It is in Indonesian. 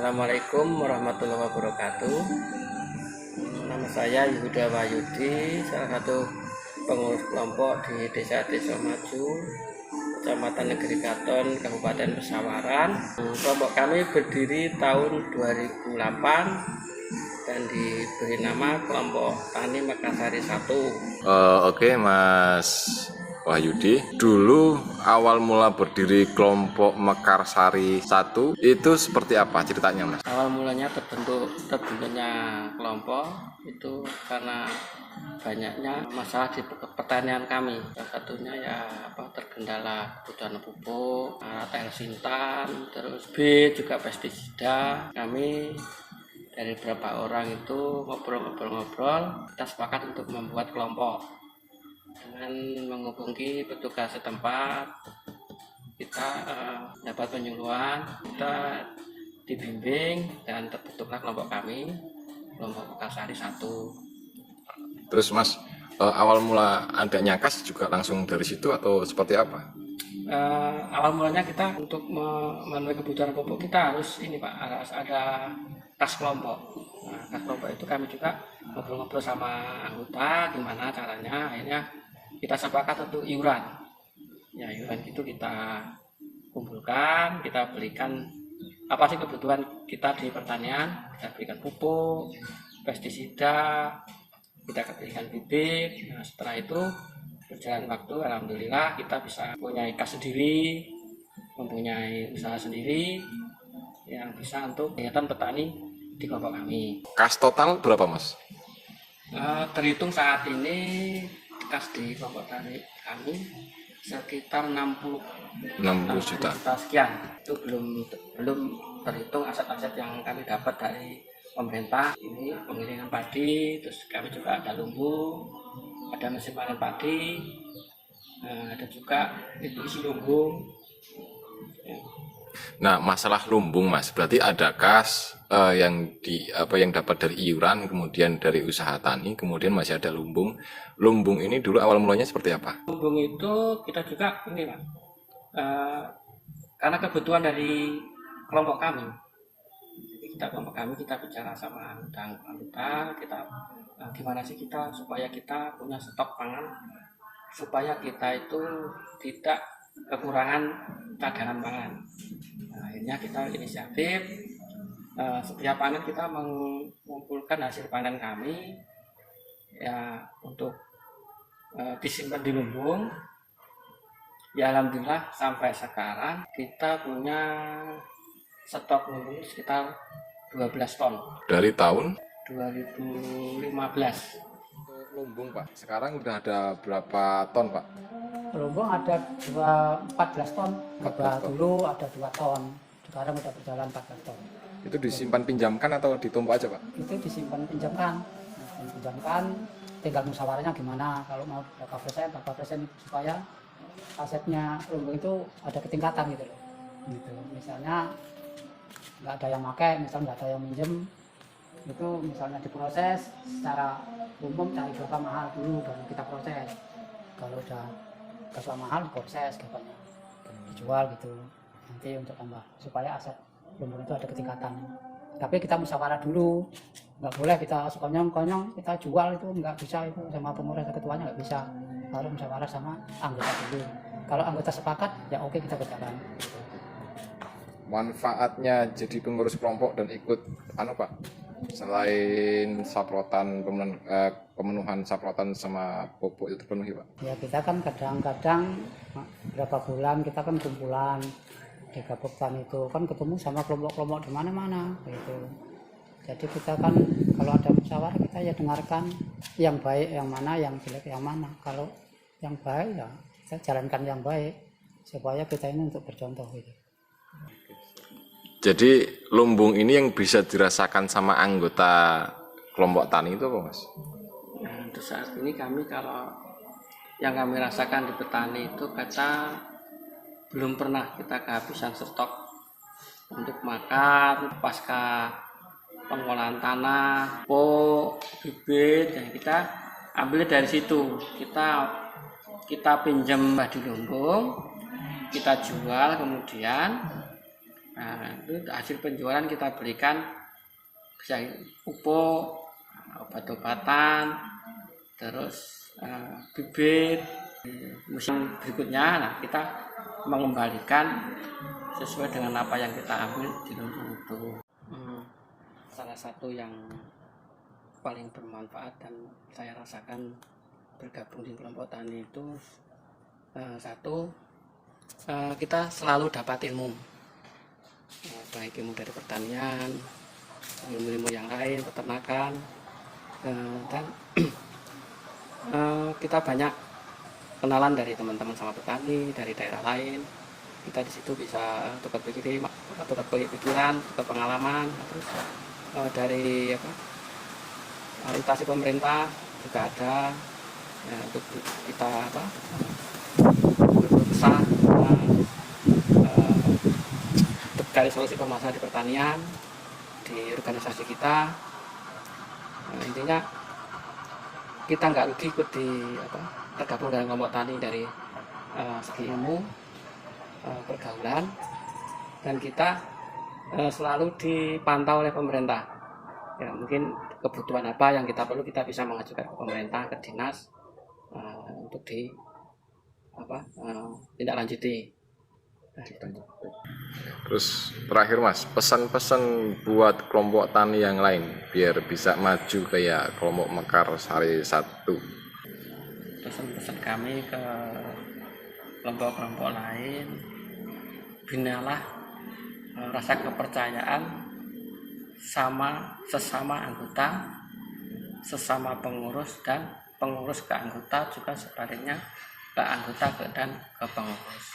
Assalamualaikum warahmatullahi wabarakatuh. Nama saya Yuda Wahyudi, salah satu pengurus kelompok di Desa Maju, Kecamatan Negeri Katon, Kabupaten Pesawaran. Kelompok kami berdiri tahun 2008 dan diberi nama Kelompok Tani Mekarsari 1. Oke, Mas Wahyudi, dulu awal mula berdiri kelompok Mekarsari 1 itu seperti apa ceritanya, Mas? Awal mulanya terbentuknya kelompok itu karena banyaknya masalah di pertanian kami. Salah satunya ya terkendala kebutuhan pupuk, air sintan, terus juga pestisida. Kami dari beberapa orang itu ngobrol-ngobrol, kita sepakat untuk membuat kelompok. Dengan menghubungi petugas setempat, kita dapat penyuluhan, kita dibimbing dan terbentuklah kelompok kami, Kelompok Mekarsari 1. Terus Mas, awal mula adanya kas juga langsung dari situ atau seperti apa? Awal mulanya kita untuk memenuhi kebutuhan pupuk kita harus harus ada kas kelompok. Nah, kas kelompok itu kami juga ngobrol-ngobrol sama anggota gimana caranya, akhirnya kita sepakat untuk iuran. Ya, iuran itu kita kumpulkan, kita belikan apa sih kebutuhan kita di pertanian, kita berikan pupuk, pestisida, kita berikan bibit. Nah, setelah itu berjalan waktu, alhamdulillah kita bisa punya kas sendiri, mempunyai usaha sendiri yang bisa untuk kegiatan petani di kelompok kami. Kas total berapa, Mas? Terhitung saat ini kas di kelompok tani kami sekitar 60 juta sekian. Itu belum terhitung aset-aset yang kami dapat dari pemerintah. Ini penggilingan padi, terus kami juga ada lumbung, ada mesin panen padi, ada juga isi lumbung. Ya. Nah, masalah lumbung, Mas, berarti ada kas yang dapat dari iuran, kemudian dari usaha tani, kemudian masih ada lumbung. Lumbung ini dulu awal mulanya seperti apa? Lumbung itu kita juga karena kebutuhan dari kelompok kami. Kelompok kami kita bicara sama anggota, kita gimana sih kita supaya kita punya stok pangan, supaya kita itu tidak kekurangan cadangan pangan. Nah, akhirnya kita inisiatif setiap panen kita mengumpulkan hasil panen kami ya untuk disimpan di lumbung. Ya, alhamdulillah sampai sekarang kita punya stok lumbung sekitar 12 ton. Dari tahun 2015. lumbung, Pak. Sekarang udah ada berapa ton, Pak? Lumbung ada 14 ton. Dulu ada 2 ton. Sekarang udah berjalan 14 ton. Itu disimpan pinjamkan atau ditumpuk aja, Pak? Itu disimpan pinjamkan. Tinggal musyawarahnya gimana. Kalau mau berapa persen supaya asetnya lumbung itu ada ketingkatan gitu loh. Gitu. Misalnya nggak ada yang pakai, misalnya nggak ada yang minjem, itu misalnya diproses secara umum cari berapa mahal dulu baru kita proses. Kalau udah berapa mahal diproses gapanya dijual gitu, nanti untuk tambah supaya aset lumbung itu ada ketingkatan. Tapi kita musyawarah dulu, nggak boleh kita sekonyong-konyong kita jual, itu nggak bisa, itu sama pengurus ketuanya nggak bisa, harus musyawarah sama anggota dulu. Kalau anggota sepakat ya oke, kita berjalan. Manfaatnya jadi pengurus kelompok dan ikut Pak, selain saprotan, pemenuhan saprotan sama pupuk itu terpenuhi, Pak? Ya, kita kan kadang-kadang berapa bulan kita kan kumpulan di Kabupaten itu kan ketemu sama kelompok-kelompok di mana-mana gitu. Jadi kita kan kalau ada musyawarah kita ya dengarkan yang baik yang mana, yang jelek yang mana. Kalau yang baik ya kita jalankan yang baik supaya kita ini untuk bercontoh gitu. Jadi lumbung ini yang bisa dirasakan sama anggota kelompok tani itu apa, Mas? Nah, untuk saat ini kami kalau yang kami rasakan di petani itu kita belum pernah kita kehabisan stok untuk makan pasca pengolahan tanah, pupuk, bibit, dan kita ambil dari situ. Kita pinjam di lumbung, kita jual kemudian. Nah, itu hasil penjualan kita berikan bisa pupuk, obat-obatan, terus bibit. Musim berikutnya, nah kita mengembalikan sesuai dengan apa yang kita ambil di lumbung itu. Salah satu yang paling bermanfaat dan saya rasakan bergabung di kelompok tani itu satu, kita selalu dapat ilmu, baik ilmu dari pertanian, ilmu-ilmu yang lain, peternakan, dan kita banyak kenalan dari teman-teman sama petani dari daerah lain. Kita di situ bisa tukar pikiran, tukar pengalaman, terus dari instansi pemerintah juga ada ya, untuk kita berkesan untuk cari solusi permasalahan di pertanian di organisasi kita. Intinya kita nggak rugi ikut di tergabung dengan kelompok tani dari segi ilmu, pergaulan, dan kita selalu dipantau oleh pemerintah. Ya, mungkin kebutuhan apa yang kita perlu kita bisa mengajukan ke pemerintah, ke dinas untuk tindak lanjuti. Terus terakhir Mas, pesan-pesan buat kelompok tani yang lain biar bisa maju kayak kelompok Mekarsari 1. Pesan-pesan kami ke kelompok-kelompok lain, binalah rasa kepercayaan sama sesama anggota, sesama pengurus, dan pengurus ke anggota juga sebaliknya ke anggota dan ke pengurus.